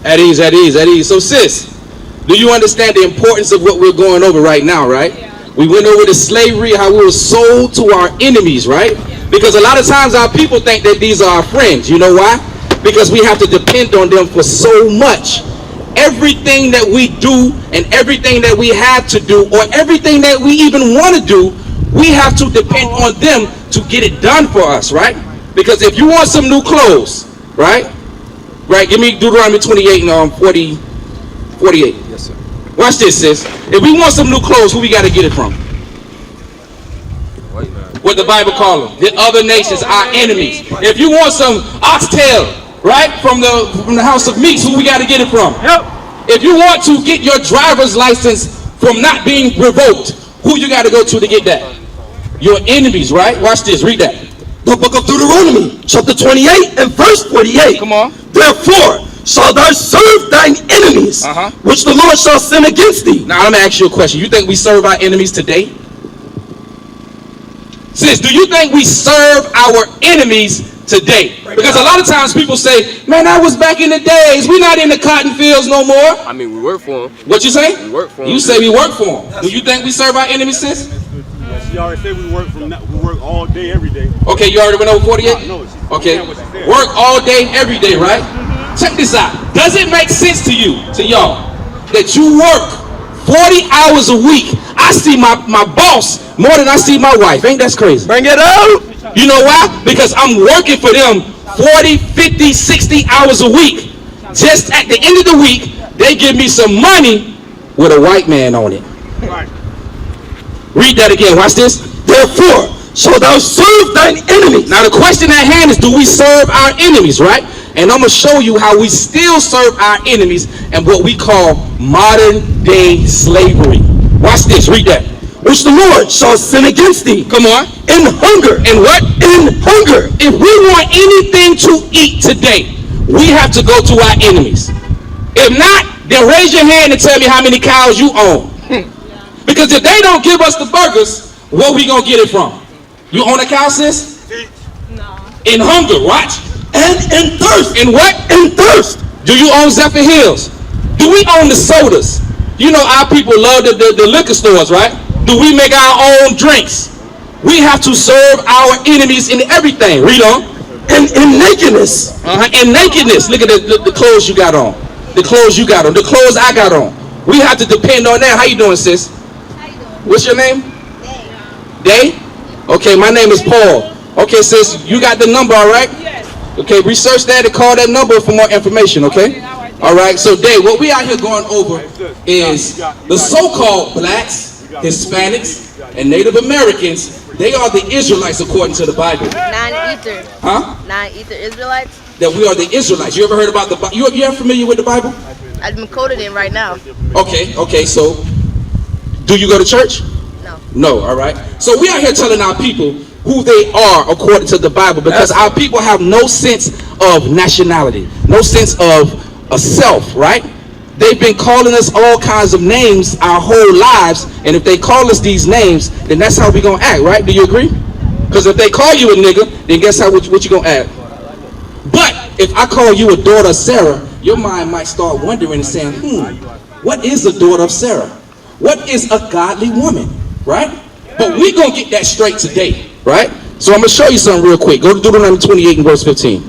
At ease, at ease, at ease. So sis, do you understand the importance of what we're going over right now, right? Yeah. We went over the slavery, how we were sold to our enemies, right? Yeah. Because a lot of times our people think that these are our friends. You know why? Because we have to depend on them for so much. Everything that we do and everything that we have to do, or everything that we even want to do, we have to depend on them to get it done for us, right? Because if you want some new clothes, right? Right, give me Deuteronomy 28 and 48. Yes, sir. Watch this, sis. If we want some new clothes, who we got to get it from? What the Bible call them? The other nations, our enemies. If you want some oxtail, right, from the house of meats, who we got to get it from? Yep. If you want to get your driver's license from not being revoked, who you got to go to get that? Your enemies, right? Watch this. Read that. The book of Deuteronomy, chapter 28 and verse 48. Come on. Therefore shall thou serve thine enemies, which the Lord shall send against thee. Now I'm going to ask you a question. You think we serve our enemies today? Sis, do you think we serve our enemies today? Because a lot of times people say, man, that was back in the days. We're not in the cotton fields no more. I mean, we work for them. What you say? We work for them. You say we work for them. Do you think we serve our enemies, sis? She already said we work all day, every day. Okay, you already went over 48? No, okay, work all day, every day, right? Check this out. Does it make sense to you, to y'all, that you work 40 hours a week? I see my boss more than I see my wife. Ain't that crazy? Bring it out. You know why? Because I'm working for them 40, 50, 60 hours a week. Just at the end of the week, they give me some money with a white man on it. Right. Read that again. Watch this. Therefore shalt thou serve thine enemies. Now the question at hand is, do we serve our enemies, right? And I'm going to show you how we still serve our enemies and what we call modern day slavery. Watch this. Read that. Which the Lord shall send against thee. Come on. In hunger. In what? In hunger. If we want anything to eat today, we have to go to our enemies. If not, then raise your hand and tell me how many cows you own. Because if they don't give us the burgers, where we gonna get it from? You own a cow, sis? No. In hunger, watch. And in thirst. In what? In thirst. Do you own Zephyr Hills? Do we own the sodas? You know our people love the liquor stores, right? Do we make our own drinks? We have to serve our enemies in everything. Read on. And in nakedness. In nakedness. Look at the clothes you got on. The clothes you got on. The clothes I got on. We have to depend on that. How you doing, sis? How you doing? What's your name? Day. Okay, my name is Paul. Okay, sis, you got the number, all right? Yes. Okay, research that and call that number for more information, okay? All right, so Day, what we out here going over is the so-called blacks, Hispanics, and Native Americans. They are the Israelites according to the Bible. Non-ether. Huh? Non-ether Israelites. That we are the Israelites. You ever heard about the Bible? You ever familiar with the Bible? I've been coded in right now. Okay, so do you go to church? No. No, all right. So we are here telling our people who they are according to the Bible, because our people have no sense of nationality, no sense of a self, right? They've been calling us all kinds of names our whole lives, and if they call us these names, then that's how we're going to act, right? Do you agree? Because if they call you a nigga, then guess how what you going to act? But if I call you a daughter of Sarah, your mind might start wondering and saying, what is a daughter of Sarah? What is a godly woman, right? But we're going to get that straight today, right? So I'm going to show you something real quick. Go to Deuteronomy 28 and verse 15.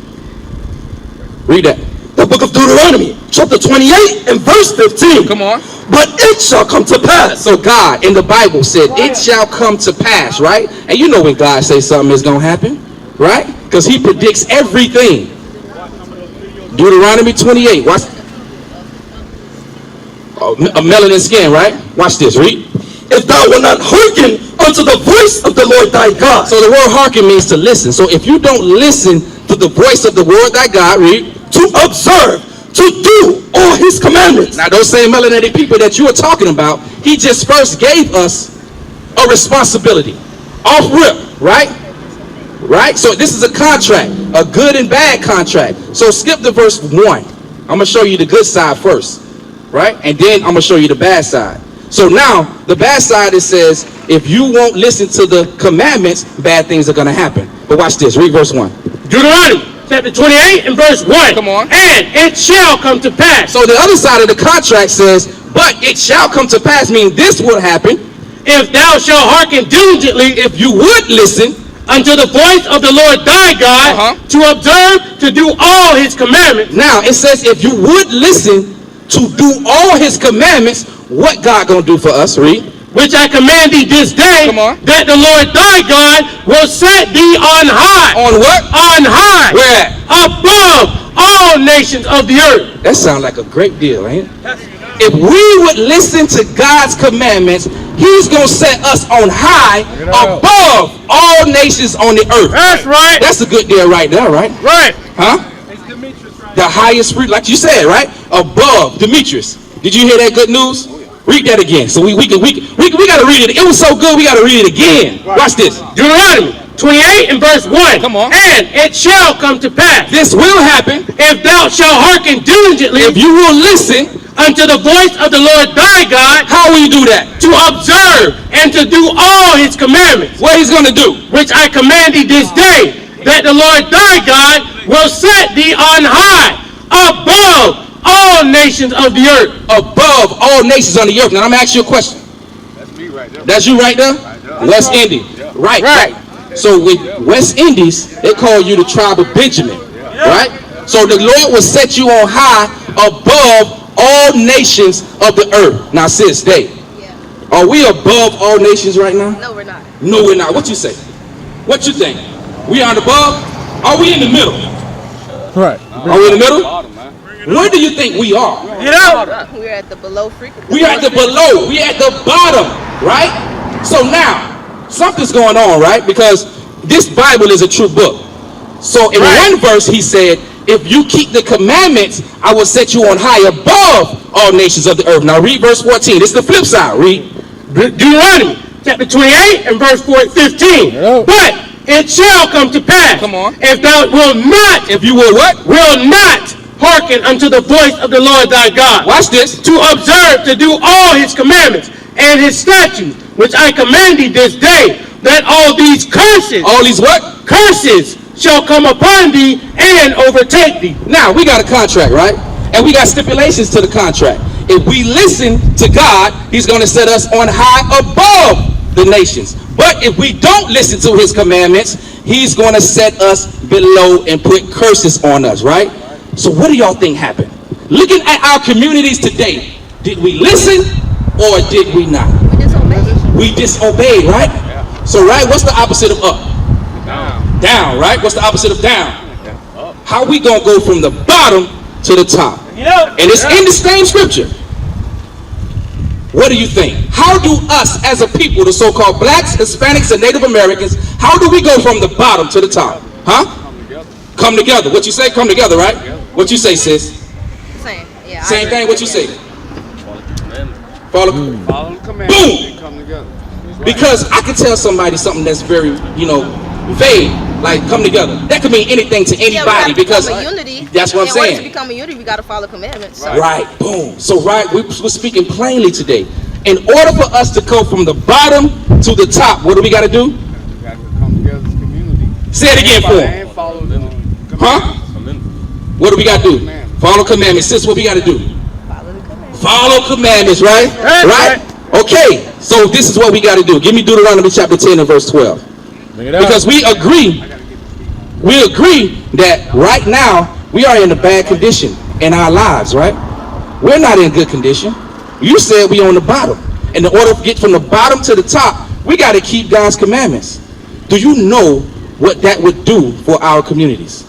Read that. The book of Deuteronomy, chapter 28 and verse 15. Come on. But it shall come to pass. So God in the Bible said, it shall come to pass, right? And you know when God says something is going to happen, right? Because he predicts everything. Deuteronomy 28. Watch. A melanin skin, right? Watch this. Read. If thou wilt not hearken unto the voice of the Lord thy God. So the word hearken means to listen. So if you don't listen to the voice of the Lord thy God, read. To observe, to do all his commandments. Now those same melanated people that you are talking about, he just first gave us a responsibility. Off rip, right? Right? So this is a contract, a good and bad contract. So skip to verse 1. I'm going to show you the good side first, right? And then I'm going to show you the bad side. So now, the bad side, it says, if you won't listen to the commandments, bad things are going to happen. But watch this. Read verse 1. Deuteronomy chapter 28 and verse 1. Come on. And it shall come to pass. So the other side of the contract says, but it shall come to pass, meaning this will happen, if thou shalt hearken diligently, if you would listen unto the voice of the Lord thy God, to observe to do all his commandments. Now it says if you would listen to do all his commandments, what God gonna do for us? Read. Which I command thee this day, Come on. that the Lord thy God will set thee on high. On what? On high. Where at? Above all nations of the earth. That sounds like a great deal, ain't it? If we would listen to God's commandments, he's gonna set us on high above all nations on the earth. That's right. That's a good deal right there, right? Right. Huh? The highest fruit, like you said, right? Above Demetrius. Did you hear that good news? Read that again. So we gotta read it. It was so good, we gotta read it again. Watch this. Deuteronomy 28 and verse 1. Come on. And it shall come to pass, This will happen if thou shalt hearken diligently if you will listen. unto the voice of the Lord thy God, How will you do that? to observe and to do all his commandments, What he's gonna do? which I command thee this day, that the Lord thy God will set thee on high above all nations of the earth. Above all nations on the earth. Now I'm gonna ask you a question. That's me right there. That's you right there? West Indies. Right, right. So with West Indies, they call you the tribe of Benjamin. Right? So the Lord will set you on high above all nations of the earth. Now sis, Dave, Yeah. are we above all nations right now? No, we're not. No, we're not. What you say? What you think? We are above? Are we in the middle? Right. Are we in the middle? Bottom, man. Where do you think we are? You know? We're at the below frequency. We are at the below. We at the bottom, right? So now, something's going on, right? Because this Bible is a true book. So in one verse, he said, if you keep the commandments, I will set you on high above all nations of the earth. Now read verse 14. It's the flip side. Read. Deuteronomy chapter 28 and verse 15. But it shall come to pass, Come on. if thou wilt not, If you will what? will not hearken unto the voice of the Lord thy God, Watch this. to observe to do all his commandments and his statutes, which I command thee this day, that all these curses, All these what? curses shall come upon thee and overtake thee. Now, we got a contract, right? And we got stipulations to the contract. If we listen to God, he's going to set us on high above the nations. But if we don't listen to his commandments, he's going to set us below and put curses on us, right? So what do y'all think happened? Looking at our communities today, did we listen or did we not? We disobeyed. We disobeyed, right? So, right, what's the opposite of up? Down. Down, right? What's the opposite of down? How we gonna go from the bottom to the top? You know? And it's in the same scripture. What do you think? How do us as a people, the so-called blacks, Hispanics, and Native Americans, how do we go from the bottom to the top? Huh? Come together. What you say? Come together, right? What you say, sis? Same. Yeah. I Same agree. thing. What you say? Follow Follow. the commandments Boom! and come together. Because I can tell somebody something that's very, vague, like come together. That could mean anything to Yeah, we anybody gotta because become a unity. that's what I'm In order to saying. become a unity, we got to follow commandments. Right, boom. So we're speaking plainly today. In order for us to go from the bottom to the top, what do we got to do? We got to come together as a community. Say it again for him. And follow the commandments. Huh? What do we got to do? Follow commandments. Sis, what we got to do? Follow the commandments. Follow commandments, right? Right? Okay, so this is what we got to do. Give me Deuteronomy chapter 10 and verse 12. Because we agree that right now we are in a bad condition in our lives, right? We're not in good condition. You said we on the bottom. And in order to get from the bottom to the top, we got to keep God's commandments. Do you know what that would do for our communities?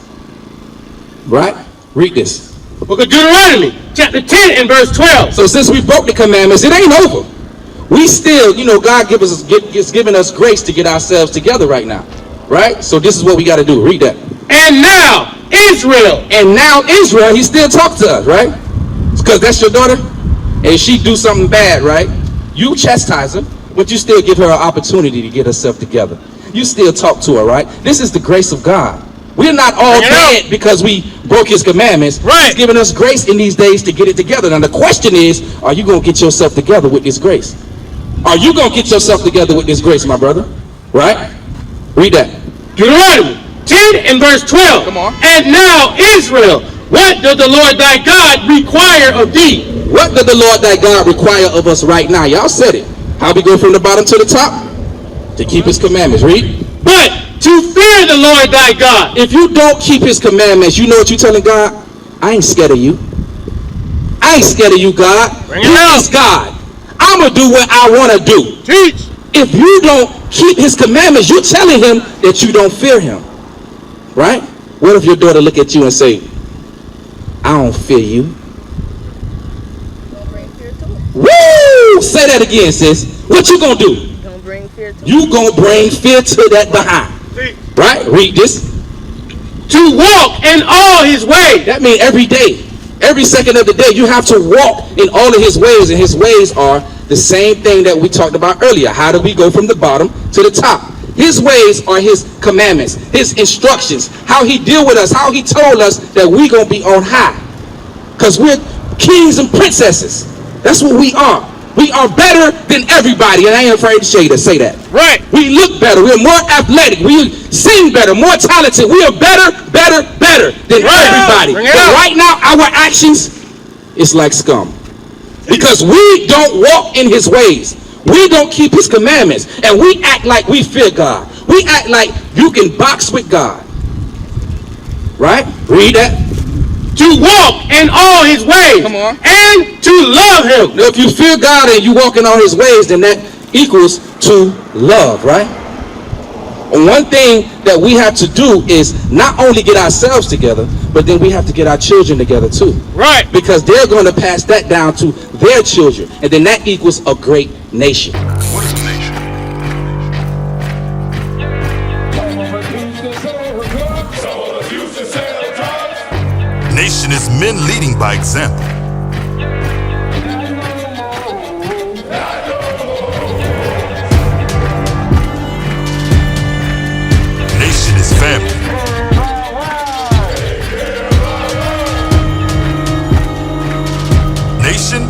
Right? Read this. Book of Deuteronomy, chapter 10 and verse 12. So since we broke the commandments, it ain't over. We still, God is giving us grace to get ourselves together right now. Right? So this is what we got to do. Read that. And now, Israel. And now Israel, he still talks to us, right? Because that's your daughter. And she do something bad, right? You chastise her, but you still give her an opportunity to get herself together. You still talk to her, right? This is the grace of God. We're not all dead because we broke his commandments. Right. He's giving us grace in these days to get it together. Now the question is, are you going to get yourself together with this grace? Are you going to get yourself together with this grace, my brother? Right? Read that. Deuteronomy, 10 and verse 12. Come on. And now, Israel, what does the Lord thy God require of thee? What does the Lord thy God require of us right now? Y'all said it. How we go from the bottom to the top? To keep his commandments. Read. But to fear the Lord thy God. If you don't keep his commandments, you know what you telling God? I ain't scared of you. I ain't scared of you, God. Bring it He out. is God. I'm going to do what I want to do. Teach. If you don't keep his commandments, you're telling him that you don't fear him. Right? What if your daughter look at you and say, I don't fear you? Gonna bring fear to him. Woo! Say that again, sis. What you going to do? Gonna bring fear to him. You going to bring fear to that behind. Right? Read this. To walk in all his ways. That means every day, every second of the day, you have to walk in all of his ways. And his ways are the same thing that we talked about earlier. How do we go from the bottom to the top? His ways are his commandments, his instructions, how he deal with us, how he told us that we going to be on high. Because we're kings and princesses. That's what we are. We are better than everybody. And I ain't afraid to say that. Right. We look better. We're more athletic. We sing better, more talented. We are better than everybody. Bring it But out. right now, our actions, it's like scum. Because we don't walk in his ways. We don't keep his commandments. And we act like we fear God. We act like you can box with God. Right? Read that. To walk in all his ways. Come on. And to love him. Now, if you fear God and you walk in all his ways, then that equals to love, right? And one thing that we have to do is not only get ourselves together, but then we have to get our children together too. Right. Because they're going to pass that down to their children. And then that equals a great nation. What is a nation? Nation is men leading by example. Nation is family. Nation